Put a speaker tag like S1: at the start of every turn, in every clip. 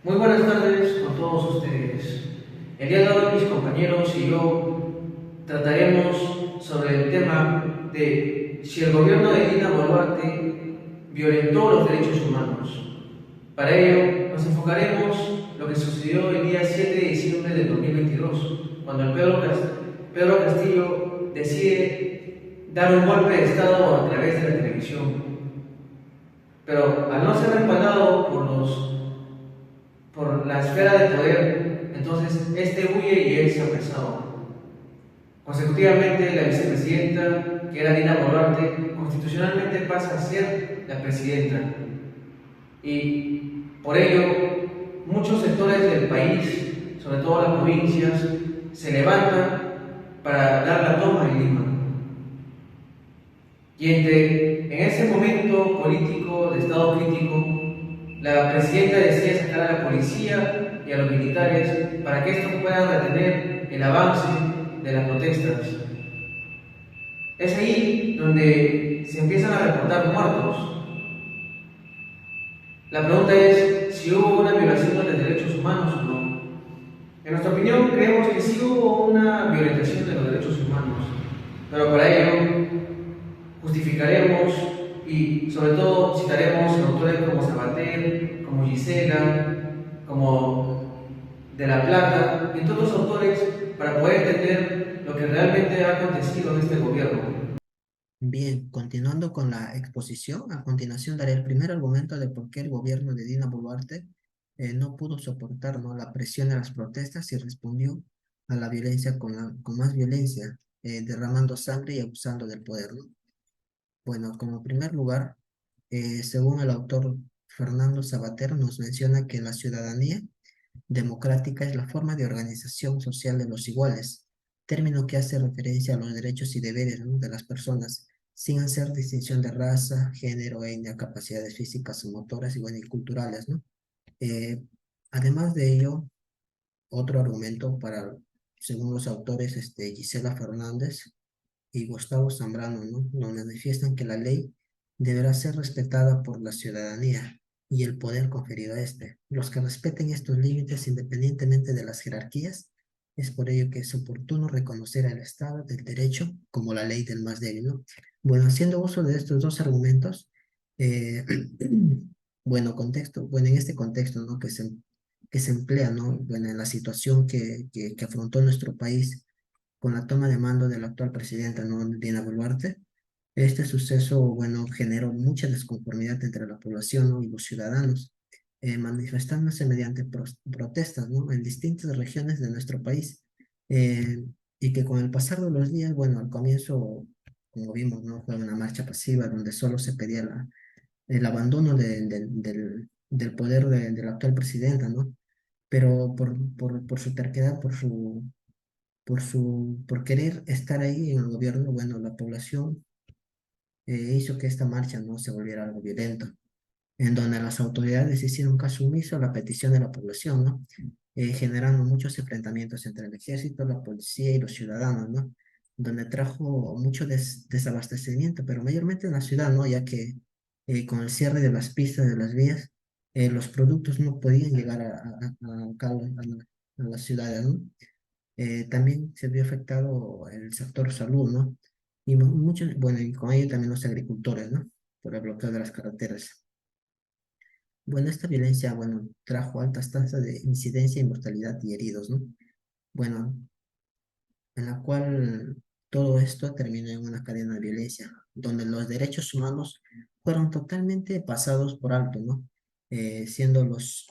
S1: Muy buenas tardes con todos ustedes. El día de hoy mis compañeros y yo trataremos sobre el tema de si el gobierno de Dina Boluarte violentó los derechos humanos. Para ello nos enfocaremos en lo que sucedió el día 7 de diciembre de 2022, cuando el Pedro Castillo decide dar un golpe de Estado a través de la televisión. Pero al no ser respaldado por la esfera de poder, entonces este huye y es apresado. Consecutivamente, la vicepresidenta, que era Dina Boluarte, constitucionalmente pasa a ser la presidenta. Y por ello, muchos sectores del país, sobre todo las provincias, se levantan para dar la toma de Lima. Y en ese momento político de estado crítico, la presidenta decide sacar a la policía y a los militares para que estos puedan detener el avance de las protestas. Es ahí donde se empiezan a reportar muertos. La pregunta es si hubo una violación de los derechos humanos o no. En nuestra opinión, creemos que sí hubo una violación de los derechos humanos, pero para ello justificaremos y sobre todo citaremos autores como Sabater, como Gisela, como De la Plata, y todos los autores para poder entender lo que realmente ha acontecido en este gobierno.
S2: Bien, continuando con la exposición, a continuación daré el primer argumento de por qué el gobierno de Dina Boluarte no pudo soportar, ¿no?, la presión de las protestas y respondió a la violencia con más violencia, derramando sangre y abusando del poder, ¿no? Bueno, como primer lugar, según el autor Fernando Sabater, nos menciona que la ciudadanía democrática es la forma de organización social de los iguales, término que hace referencia a los derechos y deberes, ¿no?, de las personas, sin hacer distinción de raza, género, etnia, capacidades físicas o motoras y, bueno, y culturales, ¿no? Eh, Además de ello, otro argumento según los autores Gisela Fernández y Gustavo Zambrano, ¿no?, nos manifiestan que la ley deberá ser respetada por la ciudadanía y el poder conferido a este. Los que respeten estos límites independientemente de las jerarquías, es por ello que es oportuno reconocer al Estado del derecho como la ley del más débil, ¿no? Bueno, haciendo uso de estos dos argumentos, eh, bueno, en este contexto, ¿no?, que se emplea, ¿no?, bueno, en la situación que afrontó nuestro país con la toma de mando de la actual presidenta, ¿no?, Dina Boluarte, este suceso, bueno, generó mucha desconformidad entre la población, ¿no?, y los ciudadanos, manifestándose mediante protestas, ¿no?, en distintas regiones de nuestro país, eh, y que con el pasar de los días, bueno, al comienzo, como vimos, ¿no?, fue una marcha pasiva donde solo se pedía el abandono del poder de la actual presidenta, ¿no? Pero por su terquedad, por querer estar ahí en el gobierno, bueno, la población hizo que esta marcha no se volviera algo violento, en donde las autoridades hicieron caso omiso a la petición de la población, ¿no? Generando muchos enfrentamientos entre el ejército, la policía y los ciudadanos, ¿no? Donde trajo mucho desabastecimiento, pero mayormente en la ciudad, ¿no? Ya que con el cierre de las pistas de las vías, los productos no podían llegar a las ciudades, ¿no? También se vio afectado el sector salud, ¿no? Y muchos, bueno, y con ello también los agricultores, ¿no? Por el bloqueo de las carreteras. Bueno, esta violencia, bueno, trajo altas tasas de incidencia y mortalidad y heridos, ¿no? Bueno, en la cual todo esto terminó en una cadena de violencia, donde los derechos humanos fueron totalmente pasados por alto, ¿no? Siendo los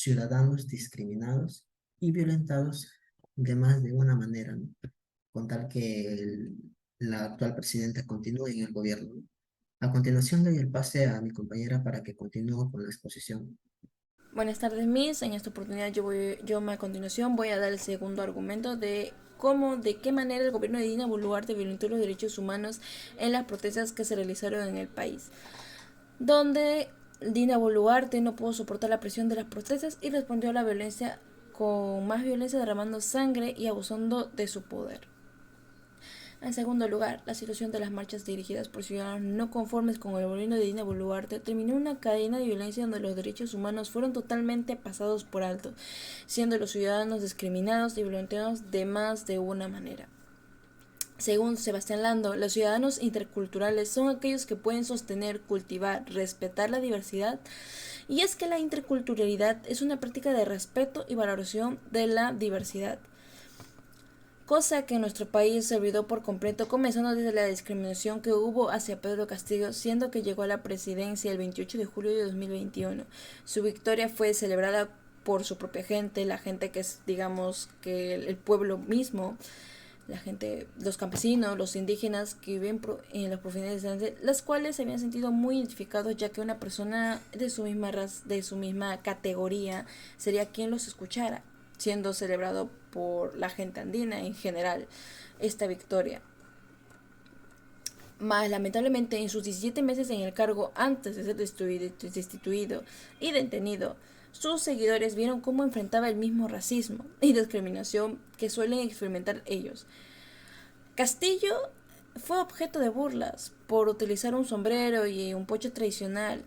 S2: ciudadanos discriminados y violentados de más de una manera, ¿no?, con tal que la actual presidenta continúe en el gobierno, ¿no? A continuación doy el pase a mi compañera para que continúe con la exposición.
S3: Buenas tardes, Miss. En esta oportunidad yo a continuación voy a dar el segundo argumento de cómo, de qué manera el gobierno de Dina Boluarte violentó los derechos humanos en las protestas que se realizaron en el país, donde Dina Boluarte no pudo soportar la presión de las protestas y respondió a la violencia con más violencia, derramando sangre y abusando de su poder. En segundo lugar, la situación de las marchas dirigidas por ciudadanos no conformes con el gobierno de Dina Boluarte terminó en una cadena de violencia donde los derechos humanos fueron totalmente pasados por alto, siendo los ciudadanos discriminados y violentados de más de una manera. Según Sebastián Lando, los ciudadanos interculturales son aquellos que pueden sostener, cultivar, respetar la diversidad, y es que la interculturalidad es una práctica de respeto y valoración de la diversidad, cosa que en nuestro país se olvidó por completo, comenzando desde la discriminación que hubo hacia Pedro Castillo, siendo que llegó a la presidencia el 28 de julio de 2021. Su victoria fue celebrada por su propia gente, la gente que es, digamos, que el pueblo mismo, la gente, los campesinos, los indígenas que viven en las profundidades, las cuales se habían sentido muy identificados, ya que una persona de su misma raza, de su misma categoría, sería quien los escuchara, siendo celebrado por la gente andina en general esta victoria. Mas lamentablemente en sus 17 meses en el cargo, antes de ser destituido y detenido, sus seguidores vieron cómo enfrentaba el mismo racismo y discriminación que suelen experimentar ellos. Castillo fue objeto de burlas por utilizar un sombrero y un pocho tradicional,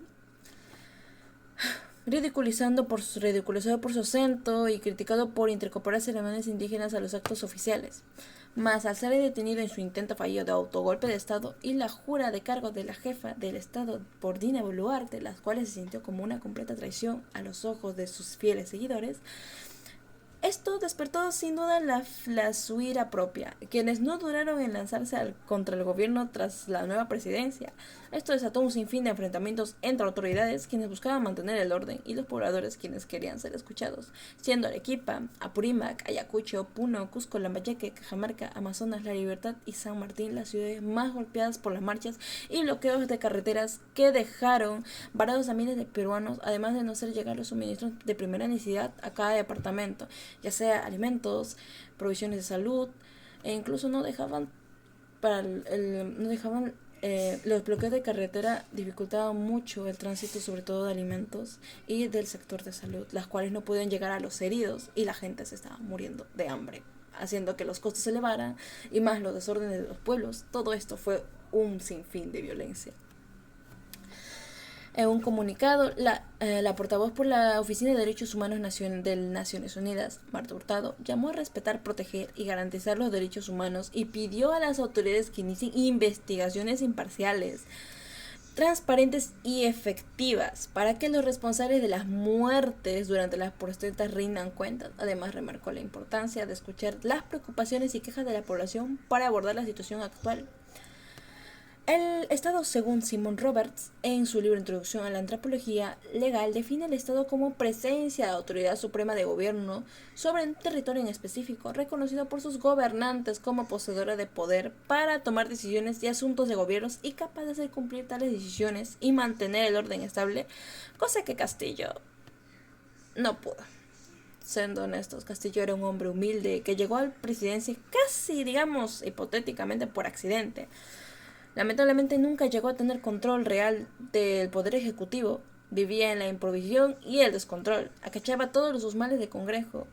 S3: ridiculizado por su acento y criticado por intercomprar ceremonias indígenas a los actos oficiales. Mas al ser detenido en su intento fallido de autogolpe de Estado y la jura de cargo de la jefa del Estado por Dina Boluarte, las cuales se sintió como una completa traición a los ojos de sus fieles seguidores, esto despertó sin duda su ira propia, quienes no duraron en lanzarse contra el gobierno tras la nueva presidencia. Esto desató un sinfín de enfrentamientos entre autoridades, quienes buscaban mantener el orden, y los pobladores, quienes querían ser escuchados, siendo Arequipa, Apurímac, Ayacucho, Puno, Cusco, Lambayeque, Cajamarca, Amazonas, La Libertad y San Martín las ciudades más golpeadas por las marchas y bloqueos de carreteras que dejaron varados a miles de peruanos, además de no hacer llegar los suministros de primera necesidad a cada departamento, ya sea alimentos, provisiones de salud, e incluso no dejaban los bloqueos de carretera dificultaban mucho el tránsito, sobre todo de alimentos y del sector de salud, las cuales no podían llegar a los heridos y la gente se estaba muriendo de hambre, haciendo que los costos se elevaran y más los desórdenes de los pueblos. Todo esto fue un sinfín de violencia. En un comunicado, la portavoz por la Oficina de Derechos Humanos de Naciones Unidas, Marta Hurtado, llamó a respetar, proteger y garantizar los derechos humanos y pidió a las autoridades que inicien investigaciones imparciales, transparentes y efectivas para que los responsables de las muertes durante las protestas rindan cuentas. Además, remarcó la importancia de escuchar las preocupaciones y quejas de la población para abordar la situación actual. El Estado, según Simon Roberts, en su libro Introducción a la Antropología Legal, define el Estado como presencia de autoridad suprema de gobierno sobre un territorio en específico, reconocido por sus gobernantes como poseedora de poder para tomar decisiones y asuntos de gobiernos y capaz de hacer cumplir tales decisiones y mantener el orden estable, cosa que Castillo no pudo. Siendo honestos, Castillo era un hombre humilde que llegó a la presidencia casi, digamos, hipotéticamente por accidente. Lamentablemente nunca llegó a tener control real del poder ejecutivo, vivía en la improvisación y el descontrol, acachaba todos sus males de Congreso,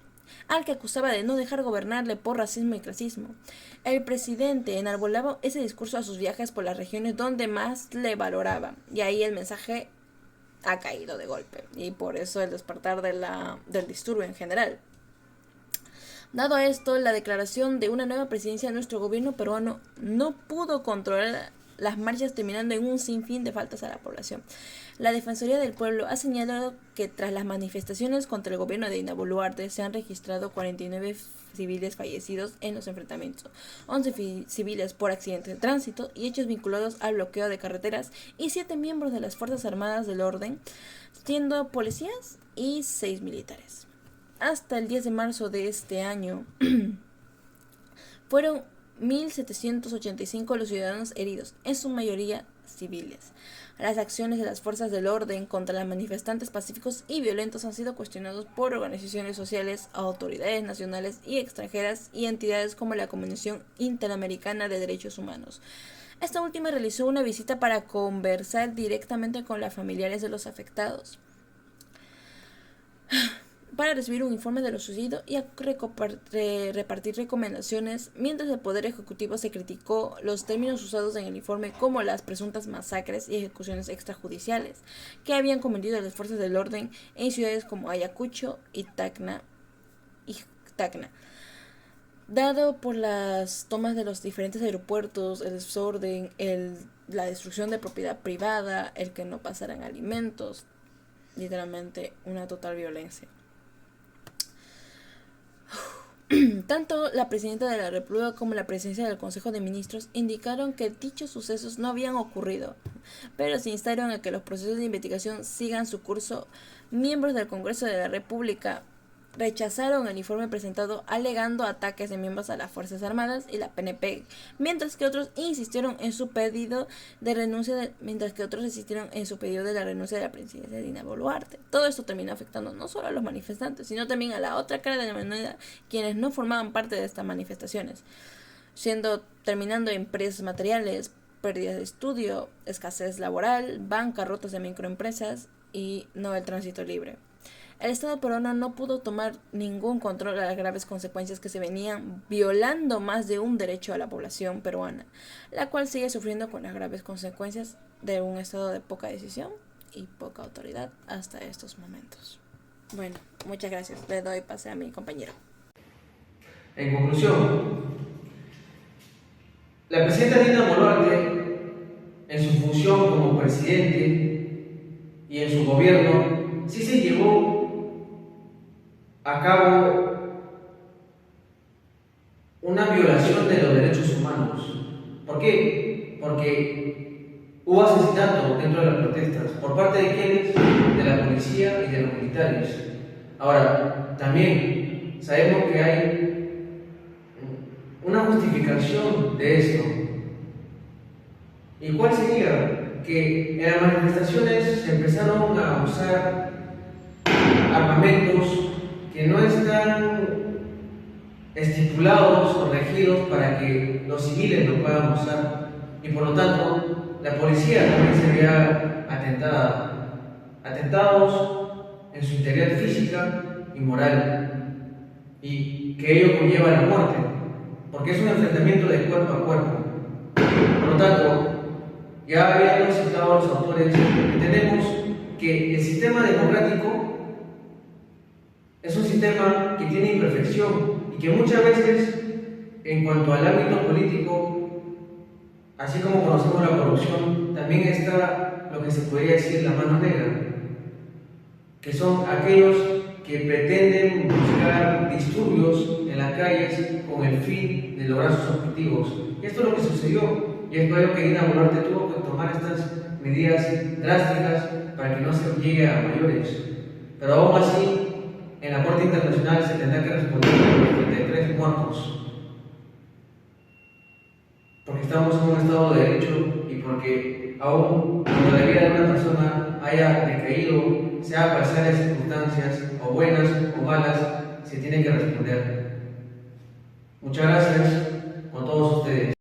S3: al que acusaba de no dejar gobernarle por racismo y clasismo. El presidente enarbolaba ese discurso a sus viajes por las regiones donde más le valoraba, y ahí el mensaje ha caído de golpe, y por eso el despertar del disturbio en general. Dado esto, la declaración de una nueva presidencia de nuestro gobierno peruano no pudo controlar las marchas, terminando en un sinfín de faltas a la población. La Defensoría del Pueblo ha señalado que tras las manifestaciones contra el gobierno de Dina Boluarte se han registrado 49 civiles fallecidos en los enfrentamientos, 11 civiles por accidentes de tránsito y hechos vinculados al bloqueo de carreteras y 7 miembros de las Fuerzas Armadas del Orden, siendo policías y 6 militares. Hasta el 10 de marzo de este año fueron 1.785 los ciudadanos heridos, en su mayoría civiles. Las acciones de las fuerzas del orden contra los manifestantes pacíficos y violentos han sido cuestionados por organizaciones sociales, autoridades nacionales y extranjeras y entidades como la Comisión Interamericana de Derechos Humanos. Esta última realizó una visita para conversar directamente con los familiares de los afectados. para recibir un informe de lo sucedido y a repartir recomendaciones, mientras el Poder Ejecutivo se criticó los términos usados en el informe como las presuntas masacres y ejecuciones extrajudiciales que habían cometido las fuerzas del orden en ciudades como Ayacucho y Tacna. Dado por las tomas de los diferentes aeropuertos, el desorden, la destrucción de propiedad privada, el que no pasaran alimentos, literalmente una total violencia. Tanto la presidenta de la República como la presidencia del Consejo de Ministros indicaron que dichos sucesos no habían ocurrido, pero se instaron a que los procesos de investigación sigan su curso. Miembros del Congreso de la República rechazaron el informe presentado alegando ataques de miembros a las Fuerzas Armadas y la PNP, mientras que otros insistieron en su pedido de renuncia de la renuncia de la presidencia de Dina Boluarte. Todo esto terminó afectando no solo a los manifestantes, sino también a la otra cara de la moneda, quienes no formaban parte de estas manifestaciones, terminando en pérdidas materiales, pérdidas de estudio, escasez laboral, bancarrotas de microempresas y no el tránsito libre. El Estado peruano no pudo tomar ningún control a las graves consecuencias que se venían violando más de un derecho a la población peruana, la cual sigue sufriendo con las graves consecuencias de un Estado de poca decisión y poca autoridad hasta estos momentos. Bueno, muchas gracias. Le doy pase a mi compañero.
S1: En conclusión, la presidenta Dina Boluarte, en su función como presidente y en su gobierno, sí se llevó a cabo una violación de los derechos humanos. ¿Por qué? Porque hubo asesinato dentro de las protestas. ¿Por parte de quiénes? De la policía y de los militares. Ahora, también sabemos que hay una justificación de esto. ¿Y cuál sería? Que en las manifestaciones se empezaron a usar armamentos que no están estipulados o regidos para que los civiles lo puedan usar, y por lo tanto la policía también se veía atentados en su integridad física y moral, y que ello conlleva la muerte, porque es un enfrentamiento de cuerpo a cuerpo. Por lo tanto, ya habíamos citado a los autores, entendemos que el sistema democrático es un sistema que tiene imperfección y que muchas veces, en cuanto al ámbito político, así como conocemos la corrupción, también está lo que se podría decir la mano negra, que son aquellos que pretenden buscar disturbios en las calles con el fin de lograr sus objetivos. Y esto es lo que sucedió, y es por ello que Dina Boluarte tuvo que tomar estas medidas drásticas para que no se llegue a mayores. Pero aún así, en la Corte Internacional se tendrá que responder a los 33 muertos, porque estamos en un Estado de Derecho y porque aún cuando la vida de una persona haya decaído, sea cual sean las circunstancias, o buenas o malas, se tiene que responder. Muchas gracias con todos ustedes.